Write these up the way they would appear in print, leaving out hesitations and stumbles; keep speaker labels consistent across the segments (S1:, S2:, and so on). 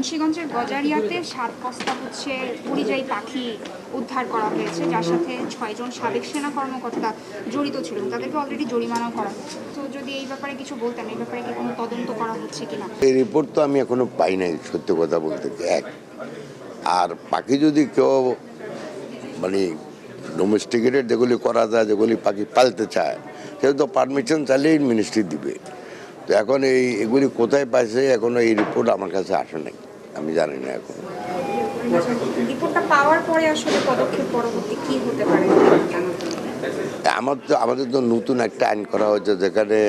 S1: মুন্সিগঞ্জের গজারিয়াতে ৭ বস্তা পরিযায়ী পাখি উদ্ধার করা হয়েছে, যার সাথে ৬ জন সাবেক সেনা কর্মকর্তা জড়িত ছিল। তাদেরকে অলরেডি জরিমানাও করা হচ্ছে। তো যদি এই ব্যাপারে কিছু বলতেন, এই ব্যাপারে কি কোনো তদন্ত করা হচ্ছে কিনা?
S2: এই রিপোর্ট তো আমি এখনো পাই নাই, সত্যি কথা বলতে এক। আর পাখি যদি কেউ মানে ডোমেস্টিকেটেড যেগুলি করা যায়, যেগুলি পাখি পালতে চায়, সেটা তো পারমিশন চাইলেই মিনিস্ট্রি দিবে। তো এখন এগুলি কোথায় পাইছে এখনো এই রিপোর্ট আমার কাছে আসে নাই, আমি জানি না এখন।
S1: রিপোর্টটা পাওয়ার পরে আসলে পদক্ষেপ পরবর্তী কি হতে পারে?
S2: আমাদের তো নতুন একটা আইন করা হয়েছে, যেখানে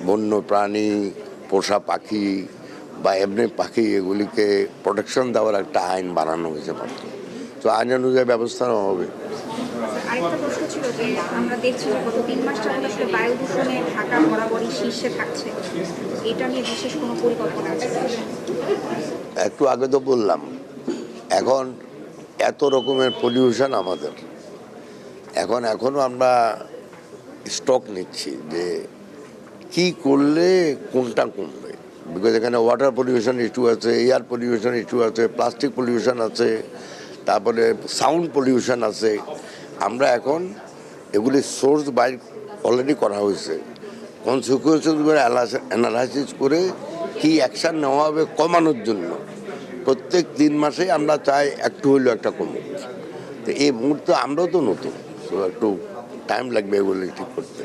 S2: বন্য প্রাণী, পোষা পাখি বা এমনি পাখি এগুলিকে প্রোটেকশন দেওয়ার একটা আইন বানানো হয়েছে মাত্র। তো আইন অনুযায়ী ব্যবস্থা নেওয়া হবে।
S1: আরেকটা প্রশ্ন ছিল যে আমরা দেখছি যে গত 3 মাস যাবত আসলে বায়ু দূষণে ঢাকা বরাবরই শীর্ষে থাকছে। এটা নিয়ে বিশেষ কোনো পরিকল্পনা আছে?
S2: একটু আগে তো বললাম, এখন এত রকমের পলিউশন আমাদের, এখনো আমরা স্টক নিচ্ছি যে কি করলে কোনটা কমবে। বিকজ এখানে ওয়াটার পলিউশন ইস্যু আছে, এয়ার পলিউশন ইস্যু আছে, প্লাস্টিক পলিউশন আছে, তারপরে সাউন্ড পলিউশন আছে। আমরা এখন এগুলি সোর্স বাইর অলরেডি করা হয়েছে, কনসিকুয়েন্সগুলো অ্যানালাইসিস করে কি অ্যাকশান নেওয়া হবে কমানোর জন্য। প্রত্যেক 3 মাসে আমরা চাই একটু হইলেও একটা কমুক। তো এই মুহূর্তে আমরাও তো নতুন, তো একটু টাইম লাগবে এগুলো ঠিক করতে।